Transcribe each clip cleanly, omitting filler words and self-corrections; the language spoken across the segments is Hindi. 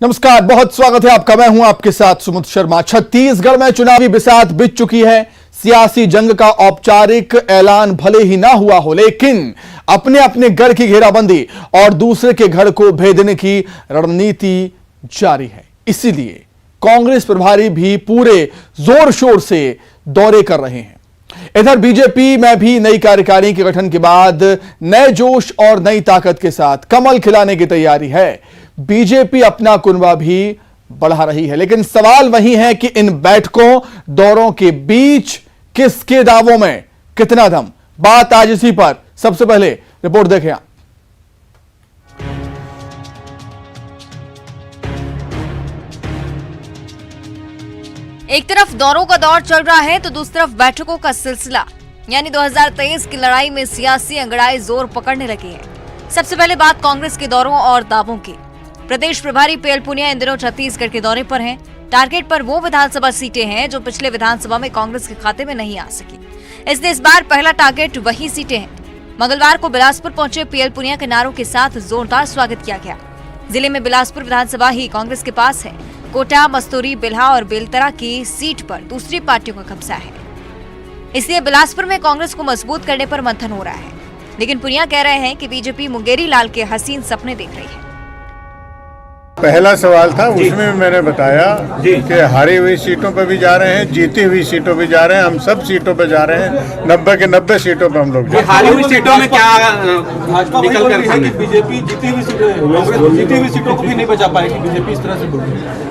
नमस्कार, बहुत स्वागत है आपका। मैं हूं आपके साथ सुमित शर्मा। छत्तीसगढ़ में चुनावी बिसात बीत चुकी है। सियासी जंग का औपचारिक ऐलान भले ही ना हुआ हो, लेकिन अपने अपने घर की घेराबंदी और दूसरे के घर को भेदने की रणनीति जारी है। इसीलिए कांग्रेस प्रभारी भी पूरे जोर शोर से दौरे कर रहे हैं। इधर बीजेपी में भी नई कार्यकारिणी के गठन के बाद नए जोश और नई ताकत के साथ कमल खिलाने की तैयारी है। बीजेपी अपना कुनबा भी बढ़ा रही है, लेकिन सवाल वही है कि इन बैठकों दौरों के बीच किसके दावों में कितना दम। बात आज इसी पर। सबसे पहले रिपोर्ट देखें आप। एक तरफ दौरों का दौर चल रहा है तो दूसरी तरफ बैठकों का सिलसिला, यानी 2023 की लड़ाई में सियासी अंगड़ाई जोर पकड़ने लगी है। सबसे पहले बात कांग्रेस के दौरों और दावों की। प्रदेश प्रभारी पीएल पुनिया इन दिनों छत्तीसगढ़ के दौरे पर हैं। टारगेट पर वो विधानसभा सीटें हैं जो पिछले विधानसभा में कांग्रेस के खाते में नहीं आ सकी, इसलिए इस बार पहला टारगेट वही सीटें हैं। मंगलवार को बिलासपुर पहुंचे पीएल पुनिया के नारों के साथ जोरदार स्वागत किया गया। जिले में बिलासपुर विधानसभा ही कांग्रेस के पास है। कोटा, मस्तूरी, बिल्हा और बेलतरा की सीट पर दूसरी पार्टियों का कब्जा है, इसलिए बिलासपुर में कांग्रेस को मजबूत करने पर मंथन हो रहा है। लेकिन पुनिया कह रहे हैं कि बीजेपी मुंगेरी लाल के हसीन सपने देख रही है। पहला सवाल था, उसमें मैंने बताया कि हारी हुई सीटों पर भी जा रहे हैं, जीती हुई सीटों पर जा रहे हैं, हम सब सीटों पर जा रहे हैं। 90 के 90 सीटों पर हम लोग। हारी हुई सीटों में क्या निकल कर सामने? बीजेपी जीती हुई सीटों, कांग्रेस जीती हुई सीटों को भी नहीं बचा पाएगी। बीजेपी इस तरह से बोल रही है।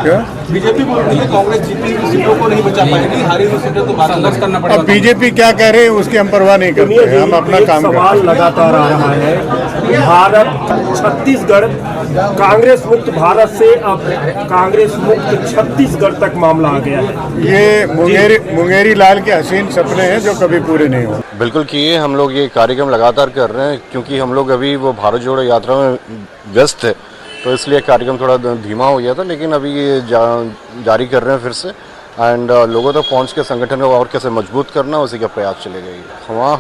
क्या बीजेपी बोल रही है कांग्रेस जीती हुई सीटों को नहीं बचा पाएगी, हारी हुई सीटों तो संघर्ष करना पड़ेगा। अब बीजेपी क्या कह रहे हैं उसकी हम परवाह नहीं करते हैं, हम अपना काम करते हैं। सवाल लगातार आ रहा है, भारत छत्तीसगढ़ कांग्रेस मुक्त भारत से अब कांग्रेस मुक्त छत्तीसगढ़ तक मामला आ गया है। ये मुंगेरी लाल के हसीन सपने हैं जो कभी पूरे नहीं हो। बिल्कुल किए। हम लोग ये कार्यक्रम लगातार कर रहे हैं क्योंकि हम लोग अभी वो भारत जोड़ो यात्रा में व्यस्त थे, तो इसलिए कार्यक्रम थोड़ा धीमा हो गया था। लेकिन अभी ये जारी कर रहे हैं फिर से, एंड लोगों तक पहुँच के संगठन को और कैसे मजबूत करना, उसी का प्रयास चलेगा।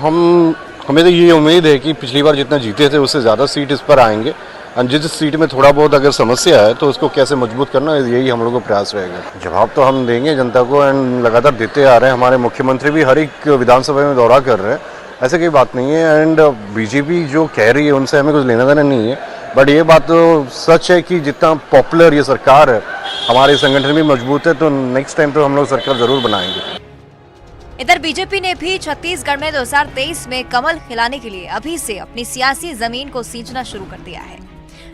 हमें तो ये उम्मीद है कि पिछली बार जितना जीते थे उससे ज़्यादा सीट इस पर आएंगे, और जिस सीट में थोड़ा बहुत अगर समस्या है तो उसको कैसे मजबूत करना, यही हम लोगों का प्रयास रहेगा। जवाब तो हम देंगे जनता को, एंड लगातार देते आ रहे हैं। हमारे मुख्यमंत्री भी हर एक विधानसभा में दौरा कर रहे हैं, ऐसे कोई बात नहीं है। एंड बीजेपी जो कह रही है उनसे हमें कुछ लेना देना नहीं है, बट ये बात तो सच है कि जितना पॉपुलर ये सरकार है, हमारे संगठन भी मजबूत है, तो नेक्स्ट टाइम तो हम लोग सरकार जरूर बनाएंगे। इधर बीजेपी ने भी छत्तीसगढ़ में 2023 में कमल खिलाने के लिए अभी से अपनी सियासी जमीन को सींचना शुरू कर दिया है।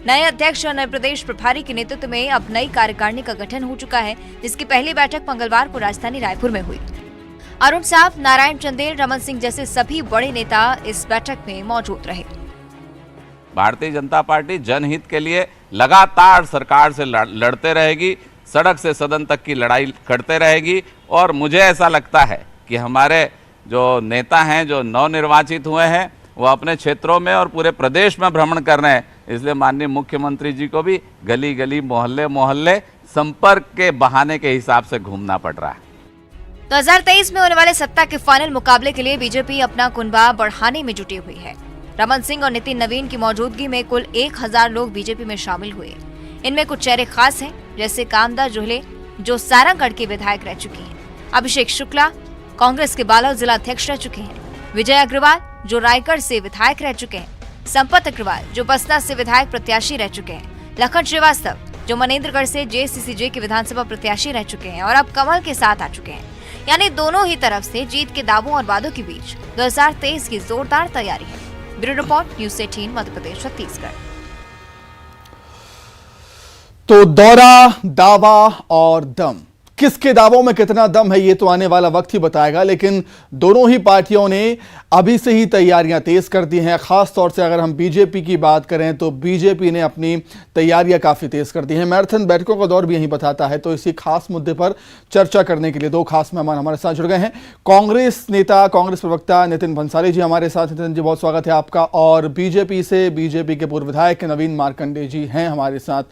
नए अध्यक्ष और नए प्रदेश प्रभारी के नेतृत्व में अब नई कार्यकारिणी का गठन हो चुका है, जिसकी पहली बैठक मंगलवार को राजधानी रायपुर में हुई। अरुण साव, नारायण चंदेल, रमन सिंह जैसे सभी बड़े नेता इस बैठक में मौजूद रहे। भारतीय जनता पार्टी जनहित के लिए लगातार सरकार से लड़ते रहेगी, सड़क से सदन तक की लड़ाई करते रहेगी। और मुझे ऐसा लगता है कि हमारे जो नेता हैं, जो नवनिर्वाचित हुए हैं, वो अपने क्षेत्रों में और पूरे प्रदेश में भ्रमण कर रहे हैं। इसलिए माननीय मुख्यमंत्री जी को भी गली गली, मोहल्ले मोहल्ले संपर्क के बहाने के हिसाब से घूमना पड़ रहा है। 2023 में होने वाले सत्ता के फाइनल मुकाबले के लिए बीजेपी अपना कुनबा बढ़ाने में जुटी हुई है। रमन सिंह और नितिन नवीन की मौजूदगी में कुल 1000 लोग बीजेपी में शामिल हुए। इनमें कुछ चेहरे खास हैं, जैसे कामदा जोहले जो सारंगगढ़ के विधायक रह चुके हैं, अभिषेक शुक्ला कांग्रेस के बालोद जिला अध्यक्ष रह चुके हैं, विजय अग्रवाल जो रायगढ़ से विधायक रह चुके हैं, संपत अग्रवाल जो बसना से विधायक प्रत्याशी रह चुके हैं, लखन श्रीवास्तव जो मनेन्द्रगढ़ से जेसीसीजे के विधानसभा प्रत्याशी रह चुके हैं और अब कमल के साथ आ चुके हैं। यानी दोनों ही तरफ से जीत के दावों और वादों के बीच 2023 की जोरदार तैयारी है। Bureau report, news 18 Madhya Pradesh Chhattisgarh. तो दौरा, दावा और दम, किसके दावों में कितना दम है ये तो आने वाला वक्त ही बताएगा। लेकिन दोनों ही पार्टियों ने अभी से ही तैयारियां तेज कर दी हैं। खास तौर से अगर हम बीजेपी की बात करें तो बीजेपी ने अपनी तैयारियां काफी तेज कर दी हैं। मैराथन बैठकों का दौर भी यही बताता है। तो इसी खास मुद्दे पर चर्चा करने के लिए दो खास मेहमान हमारे साथ जुड़ गए हैं। कांग्रेस नेता, कांग्रेस प्रवक्ता नितिन भंसाली जी हमारे साथ। नितिन जी, बहुत स्वागत है आपका। और बीजेपी से बीजेपी के पूर्व विधायक नवीन मार्कंडे जी हैं हमारे साथ।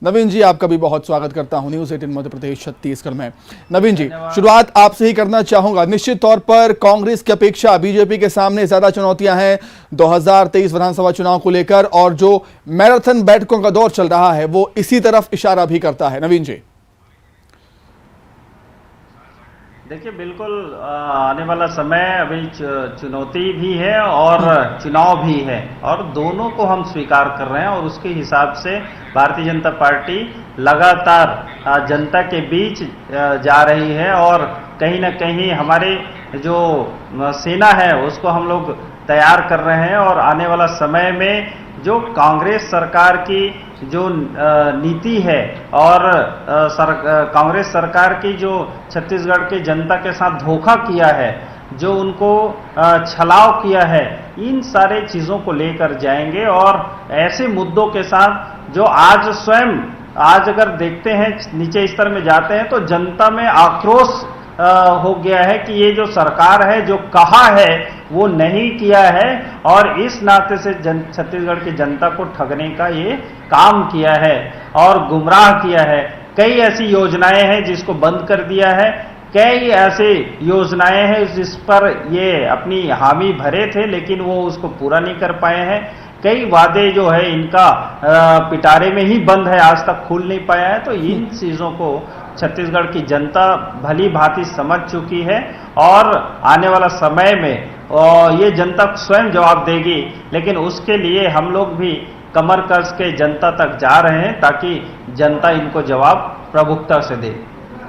नवीन जी, आपका भी बहुत स्वागत करता हूं न्यूज़ 18 मध्य प्रदेश छत्तीसगढ़ में। नवीन जी, शुरुआत आपसे ही करना चाहूंगा। निश्चित तौर पर कांग्रेस की अपेक्षा बीजेपी के सामने ज्यादा चुनौतियां हैं 2023 विधानसभा चुनाव को लेकर, और जो मैराथन बैठकों का दौर चल रहा है वो इसी तरफ इशारा भी करता है। नवीन जी, देखिए, बिल्कुल आने वाला समय अभी चुनौती भी है और चुनाव भी है, और दोनों को हम स्वीकार कर रहे हैं। और उसके हिसाब से भारतीय जनता पार्टी लगातार जनता के बीच जा रही है, और कहीं ना कहीं हमारे जो सेना है उसको हम लोग तैयार कर रहे हैं। और आने वाला समय में जो कांग्रेस सरकार की जो नीति है और कांग्रेस सरकार की जो छत्तीसगढ़ की जनता के साथ धोखा किया है, जो उनको छलाव किया है, इन सारे चीज़ों को लेकर जाएंगे। और ऐसे मुद्दों के साथ जो आज अगर देखते हैं नीचे स्तर में जाते हैं तो जनता में आक्रोश हो गया है कि ये जो सरकार है जो कहा है वो नहीं किया है, और इस नाते से छत्तीसगढ़ की जनता को ठगने का ये काम किया है और गुमराह किया है। कई ऐसी योजनाएं हैं जिसको बंद कर दिया है, कई ऐसे योजनाएं हैं जिस पर ये अपनी हामी भरे थे लेकिन वो उसको पूरा नहीं कर पाए हैं। कई वादे जो है इनका पिटारे में ही बंद है, आज तक खुल नहीं पाया है। तो इन चीज़ों को छत्तीसगढ़ की जनता भली भांति समझ चुकी है, और आने वाला समय में ये जनता स्वयं जवाब देगी। लेकिन उसके लिए हम लोग भी कमर कस के जनता तक जा रहे हैं ताकि जनता इनको जवाब प्रमुखता से दे।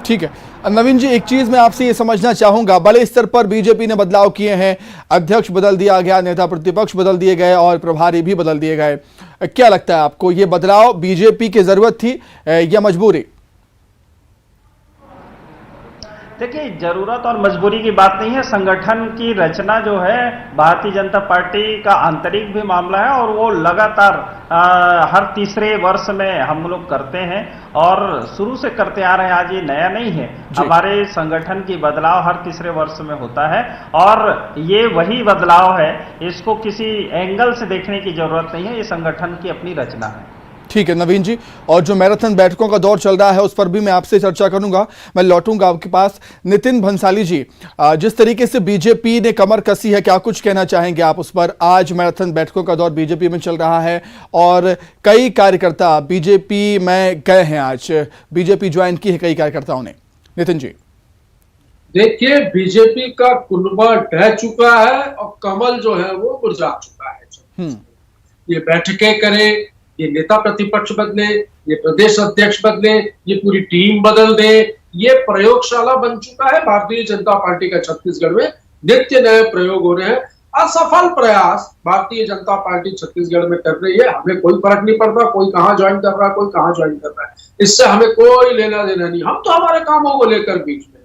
ठीक है नवीन जी, एक चीज मैं आपसे ये समझना चाहूंगा, बड़े स्तर पर बीजेपी ने बदलाव किए हैं, अध्यक्ष बदल दिया गया, नेता प्रतिपक्ष बदल दिए गए और प्रभारी भी बदल दिए गए। क्या लगता है आपको, ये बदलाव बीजेपी की जरूरत थी या मजबूरी? देखिए, जरूरत और मजबूरी की बात नहीं है। संगठन की रचना जो है भारतीय जनता पार्टी का आंतरिक भी मामला है, और वो लगातार हर तीसरे वर्ष में हम लोग करते हैं और शुरू से करते आ रहे हैं। आज ये नया नहीं है, हमारे संगठन की बदलाव हर तीसरे वर्ष में होता है, और ये वही बदलाव है। इसको किसी एंगल से देखने की जरूरत नहीं है, ये संगठन की अपनी रचना है। ठीक है नवीन जी, और जो मैराथन बैठकों का दौर चल रहा है उस पर भी मैं आपसे चर्चा करूंगा। मैं लौटूंगा आपके पास। नितिन भंसाली जी, जिस तरीके से बीजेपी ने कमर कसी है, क्या कुछ कहना चाहेंगे आप उस पर? आज मैराथन बैठकों का दौर बीजेपी में चल रहा है और कई कार्यकर्ता बीजेपी में गए हैं, आज बीजेपी ज्वाइन की है कई कार्यकर्ताओं ने। नितिन जी, देखिए, बीजेपी का कुनबा ढह चुका है और कमल जो है वो मुरझा चुका है। ये बैठकें करे, ये नेता प्रतिपक्ष बदले, ये प्रदेश अध्यक्ष बदले, ये पूरी टीम बदल दे, ये प्रयोगशाला बन चुका है भारतीय जनता पार्टी का। छत्तीसगढ़ में नित्य नए प्रयोग हो रहे हैं। असफल प्रयास भारतीय जनता पार्टी छत्तीसगढ़ में कर रही है। हमें कोई फर्क नहीं पड़ता कोई कहाँ ज्वाइन कर रहा है, कोई कहाँ ज्वाइन कर रहा है, इससे हमें कोई लेना देना नहीं। हम तो हमारे कामों को लेकर बीच में,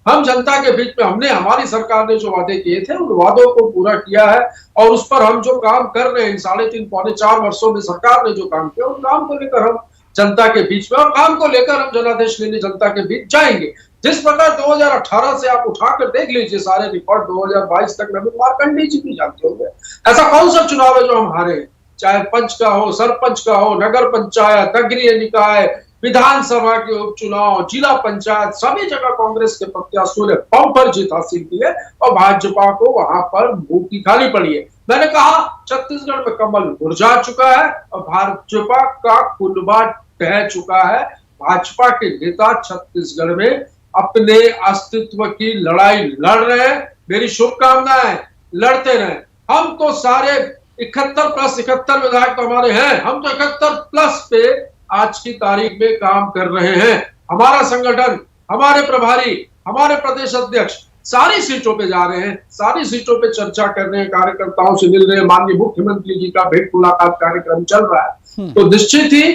हम जनता के बीच में, हमने, हमारी सरकार ने जो वादे किए थे उन वादों को पूरा किया है, और उस पर हम जो काम कर रहे हैं इन 3.5 पौने 4 वर्षों में सरकार ने जो काम किया, उन काम को लेकर हम जनता के बीच में, और काम को लेकर हम जनादेश लेने जनता के बीच जाएंगे। जिस प्रकार 2018 से आप उठाकर देख लीजिए सारे रिकॉर्ड, 2022 तक नवीन मार्कंडेय जी भी जानते होंगे, ऐसा कौन सा चुनाव है जो हम हारे, चाहे पंच का हो, सरपंच का हो, नगर पंचायत, नगरीय निकाय, विधानसभा के उपचुनाव, जिला पंचायत, सभी जगह कांग्रेस के प्रत्याशियों ने बम्पर जीत हासिल की है, और भाजपा को वहां पर मुंह की खाली पड़ी है। मैंने कहा छत्तीसगढ़ में कमल मुरझा चुका है और भाजपा का कुनबा ढह चुका है। भाजपा के नेता छत्तीसगढ़ में अपने अस्तित्व की लड़ाई लड़ रहे हैं। मेरी शुभकामनाएं, लड़ते रहे। हम तो सारे 71 + 71 विधायक तो हमारे हैं, हम तो 71+ पे आज की तारीख में काम कर रहे हैं। हमारा संगठन, हमारे प्रभारी, हमारे प्रदेश अध्यक्ष सारी सीटों पे जा रहे हैं, सारी सीटों पे चर्चा कर रहे हैं, कार्यकर्ताओं से मिल रहे हैं। माननीय मुख्यमंत्री जी का भेंट मुलाकात कार्यक्रम चल रहा है। तो निश्चित ही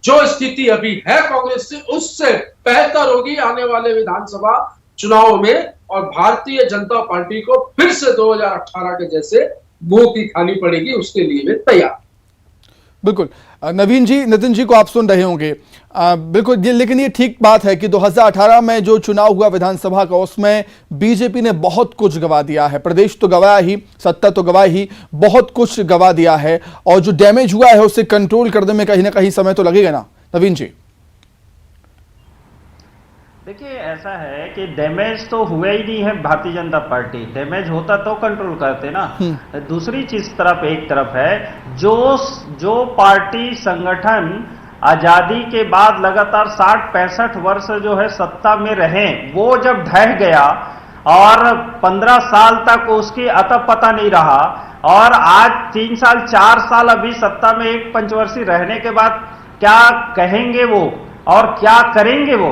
जो स्थिति अभी है कांग्रेस से, उससे बेहतर होगी आने वाले विधानसभा चुनाव में, और भारतीय जनता पार्टी को फिर से 2018 के जैसे मुंह की खानी पड़ेगी, उसके लिए वे तैयार। बिल्कुल नवीन जी, नितिन जी को आप सुन रहे होंगे, बिल्कुल ये, लेकिन ये ठीक बात है कि 2018 में जो चुनाव हुआ विधानसभा का, उसमें बीजेपी ने बहुत कुछ गवा दिया है। प्रदेश तो गवाया ही, सत्ता तो गवाई ही, बहुत कुछ गवा दिया है, और जो डैमेज हुआ है उसे कंट्रोल करने में कहीं ना कहीं समय तो लगेगा ना। नवीन जी। देखिए, ऐसा है कि डैमेज तो हुआ ही नहीं है भारतीय जनता पार्टी। डैमेज होता तो कंट्रोल करते ना। दूसरी चीज एक तरफ है, जो पार्टी संगठन आजादी के बाद लगातार 60-65 वर्ष जो है सत्ता में रहे, वो जब ढह गया और 15 साल तक उसकी अता पता नहीं रहा, और आज 3 साल 4 साल अभी सत्ता में एक पंचवर्षीय रहने के बाद क्या कहेंगे वो और क्या करेंगे वो,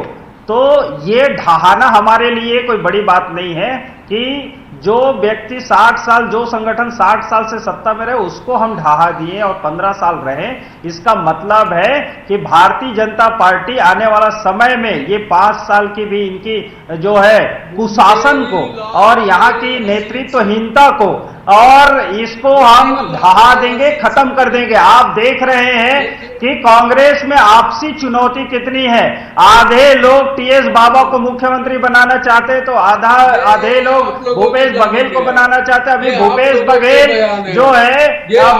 तो ये ढहाना हमारे लिए कोई बड़ी बात नहीं है कि जो व्यक्ति 60 साल, जो संगठन 60 साल से सत्ता में रहे, उसको हम ढहा दिए और 15 साल रहे। इसका मतलब है कि भारतीय जनता पार्टी आने वाला समय में ये 5 साल की भी इनकी जो है कुशासन को और यहाँ की नेतृत्वहीनता को और इसको हम ढहा देंगे, खत्म कर देंगे। आप देख रहे हैं कि कांग्रेस में आपसी चुनौती कितनी है। आधे लोग टीएस बाबा को मुख्यमंत्री बनाना चाहते हैं, तो आधे लोग भूपेश बघेल को बनाना चाहते हैं। अभी भूपेश बघेल जो है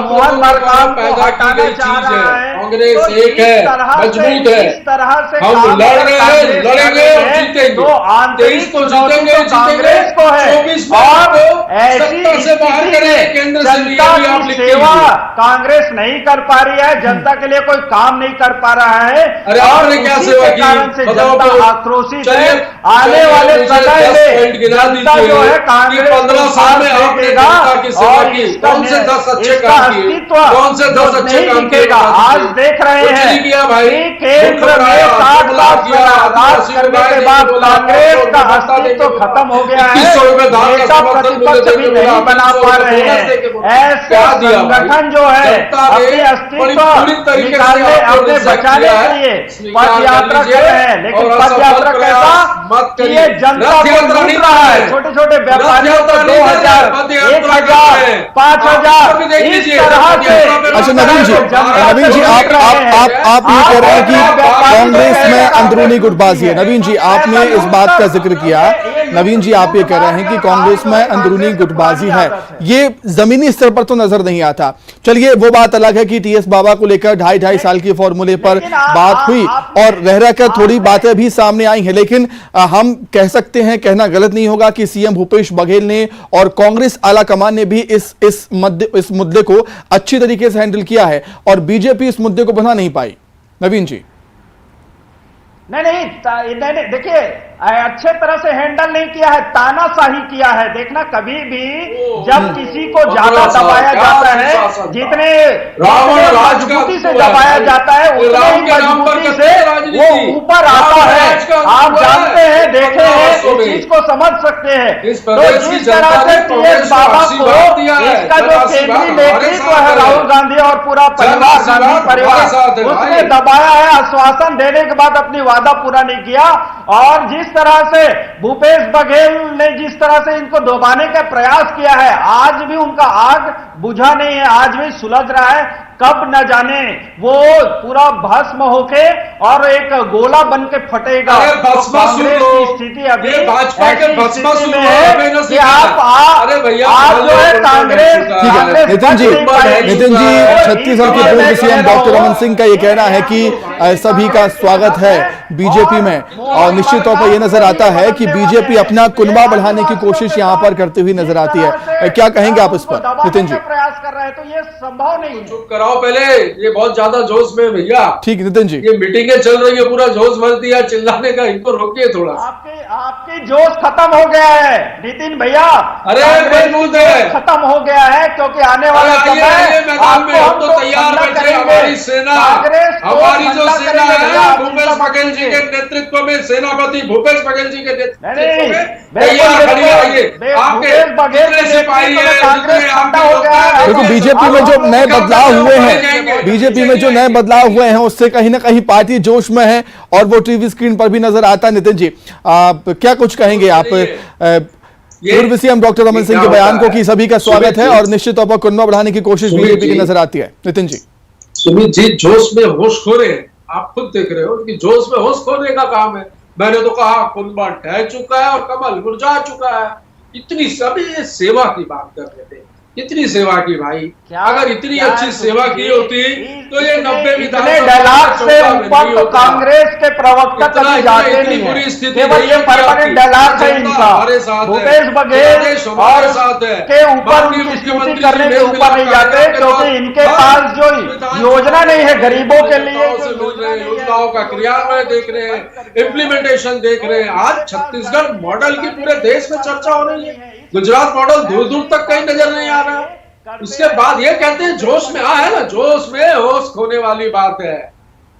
मोहन मरकाम को हटाना चाह रहा है। कांग्रेस एक है, मजबूत है, इस तरह से हम लड़ रहे हैं, लड़ेंगे और जीतेंगे। तो आंतरिक तो चुनौती जीतेंगे, तो कांग्रेस को है, 24 और ऐसी केंद्र से जनता की सेवा कांग्रेस नहीं कर पा रही है, जनता के लिए कोई काम नहीं कर पा रहा है। अरे आपने क्या सेवा की? कारण से बताओ जनता तो। आक्रोशित है। चलिए, आने वाले समय में जनता जो है कांग्रेस 15 साल में आपने जनता की सेवा की, कौन से 10 अच्छे काम किए, कौन से 10 अच्छे काम किए? आज देख रहे हैं कि केंद्र में 60 साल राज करने के बाद कांग्रेस का अस्तित्व खत्म हो गया है। नेता प्रतिपक्ष भी नहीं बना पा रहे हैं। ऐसे संगठन जो है अपने अस्तित्व निकालने, अपने बचाने के लिए पद यात्रा कर रहे हैं, लेकिन पद यात्रा कैसा कि ये जनता को लूट रहा है। छोटे छोटे व्यापारियों को 2000, 1000, 5000 इस तरह से। अच्छा नवीन जी, आप ये कह रहे हैं कि कांग्रेस में अंदरूनी गुटबाजी है। नवीन जी, आपने इस बात का जिक्र किया। नवीन जी, आप ये कह रहे हैं कि कांग्रेस में अंदरूनी गुटबाजी है, ये जमीनी स्तर पर तो नजर नहीं आता। चलिए, वो बात अलग है कि टीएस बाबा को लेकर 2.5 साल के फॉर्मूले पर बात हुई और रह कर थोड़ी बातें भी सामने आई हैं, लेकिन हम कह सकते हैं, कहना गलत नहीं होगा कि सीएम भूपेश बघेल ने और कांग्रेस आला कमान ने भी इस मुद्दे को अच्छी तरीके से हैंडल किया है और बीजेपी इस मुद्दे को बना नहीं पाई। नवीन जी, नहीं, देखिए, अच्छे तरह से हैंडल नहीं किया है, तानाशाही किया है। देखना, कभी भी जब किसी को ज्यादा दबाया जाता है, जितने मजबूती से दबाया जाता है, उतने ही मजबूती से वो ऊपर आता है। आप जानते हैं, देखे हैं, इस चीज को समझ सकते हैं। तो जिस तरह से टीएस बाबा को इसका जो केंद्रीय नेतृत्व है, राहुल गांधी और पूरा परिवार, गांधी परिवार, उसने दबाया है, आश्वासन देने के बाद अपनी वादा पूरा नहीं किया। और जिस तरह से भूपेश बघेल ने जिस तरह से इनको दबाने का प्रयास किया है, आज भी उनका आग बुझा नहीं है, आज भी सुलझ रहा है। कब न जाने वो पूरा भस्म होके और एक गोला बन के फटेगा। कांग्रेस की स्थिति अभी ऐसी स्थिति में है कि आप जो है कांग्रेस। नितिन जी, छत्तीसगढ़ के पूर्व सीएम डॉक्टर रमन सिंह का ये कहना है कि सभी का स्वागत है बीजेपी में, और निश्चित तौर पर यह नजर आता है कि बीजेपी अपना कुनबा बढ़ाने की कोशिश यहां पर करते हुए नजर आती है। क्या कहेंगे आप इस पर नितिन जी? प्रयास कर रहे हैं, तो ये संभव नहीं। चुप कराओ पहले, ये बहुत ज्यादा जोश में भैया। ठीक नितिन जी, ये मीटिंगें चल रही है, पूरा जोश भर दिया चिल्लाने का, इनको रोकिए थोड़ा। आपकी जोश खत्म हो गया है नितिन भैया। अरे मजबूत है, खत्म हो गया है, क्योंकि आने वाला समय मैदान में हम तो तैयार बैठे। हमारी सेना, हमारी जो सेना है भूपेश बघेल जी के नेतृत्व में, सेनापति भूपेश बघेल जी के नेतृत्व में तैयार खड़ी है। आपके कितने सिपाही हैं? देखो, बीजेपी में जो नए बदलाव हुए हैं, बीजेपी में जो नए बदलाव हुए हैं, उससे कहीं ना कहीं पार्टी जोश में है और वो टीवी स्क्रीन पर भी नजर आता है। नितिन जी, क्या कुछ कहेंगे आप पूर्व सीएम डॉक्टर रमन सिंह के बयान को कि सभी का स्वागत है और निश्चित तौर पर कुनबा बढ़ाने की कोशिश बीजेपी की नजर आती है? नितिन जी, सुमित जी, जोश में होश खो रहे हैं, आप खुद देख रहे हो कि जोश में होश खोने का काम है। मैंने तो कहा कुनबा ढह चुका है और कमल मुरझा चुका है। इतनी सभी सेवा की बात कर रहे थे, कितनी सेवा की भाई, अगर इतनी अच्छी सेवा की होती तो ये 90 डायलॉग से ऊपर तो कांग्रेस के प्रवक्ता कभी जाते नहीं है, केवल ये परमानेंट डायलॉग है इनका। भूपेश बघेल और के ऊपर उनकी स्तुति करने के ऊपर नहीं जाते, क्योंकि इनके पास जो योजना नहीं है गरीबों के लिए, योजनाओं का क्रियान्वयन देख रहे हैं, इम्प्लीमेंटेशन देख रहे हैं। आज छत्तीसगढ़ मॉडल की पूरे देश में चर्चा हो रही है, गुजरात मॉडल दूर दूर तक कहीं नजर नहीं आ रहा। उसके बाद ये कहते हैं जोश में है ना, जोश में होश खोने वाली बात है।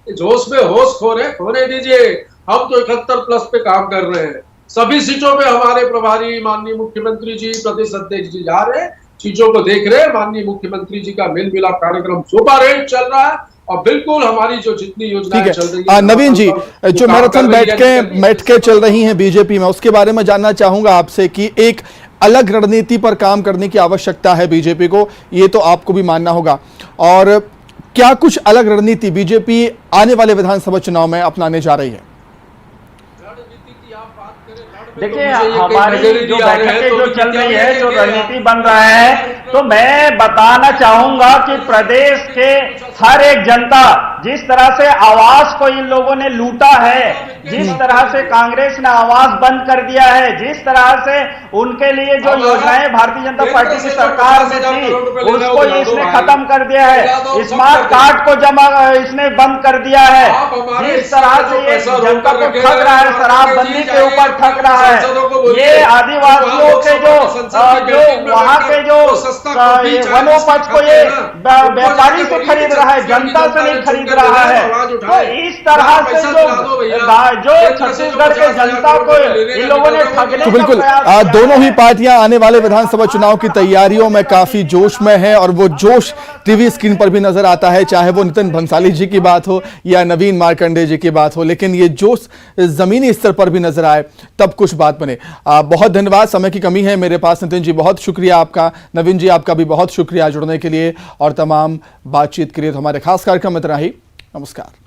जोश में होश खोने दीजिए। हम तो 71+ पे काम कर रहे हैं, सभी सीटों पे हमारे प्रभारी माननीय मुख्यमंत्री जी, प्रदेश अध्यक्ष जी जा रहे हैं, चीजों को देख रहे हैं। माननीय मुख्यमंत्री जी का मिल मिलाप कार्यक्रम सुपर रेट चल रहा है और बिल्कुल हमारी जो जितनी योजनाएं चल रही है। नवीन जी, जो मैराथन बैठकें चल रही हैं बीजेपी में, उसके बारे में जानना चाहूंगा आपसे कि एक अलग रणनीति पर काम करने की आवश्यकता है बीजेपी को, ये तो आपको भी मानना होगा, और क्या कुछ अलग रणनीति बीजेपी आने वाले विधानसभा चुनाव में अपनाने जा रही है? देखिए, हमारी जो बैठकें जो चल रही है, जो रणनीति बन रहा है, तो मैं बताना चाहूंगा कि प्रदेश के हर एक जनता, जिस तरह से आवास को इन लोगों ने लूटा है, जिस तरह से कांग्रेस ने आवास बंद कर दिया है, जिस तरह से उनके लिए जो योजनाएं भारतीय जनता पार्टी की सरकार में थी उसको इसने खत्म कर दिया है, स्मार्ट कार्ड को इसने बंद कर दिया है, जिस तरह से ये जनता को ठग रहा है, शराबबंदी के ऊपर ठग रहा है, ये आदिवासियों के जो वहाँ के जो वनोपज को ये व्यापारी से खरीद रहा है, जनता से नहीं खरीद रहा है। तो इस तरह से जो छत्तीसगढ़ के जनता को इन लोगों ने ठगने तो बिल्कुल दोनों ही पार्टियां आने वाले विधानसभा चुनाव की तैयारियों में काफी जोश में है, और वो जोश टीवी स्क्रीन पर भी नजर आता है, चाहे वो नितिन भंसाली जी की बात हो या नवीन मार्कंडे जी की बात हो, लेकिन ये जोश जमीनी स्तर पर भी नजर आए तब कुछ बात बने। बहुत धन्यवाद, समय की कमी है मेरे पास। नितिन जी बहुत शुक्रिया आपका, नवीन जी आपका भी बहुत शुक्रिया जुड़ने के लिए और तमाम बातचीत के लिए। तो हमारे खास कार्यक्रम में इतना ही, नमस्कार।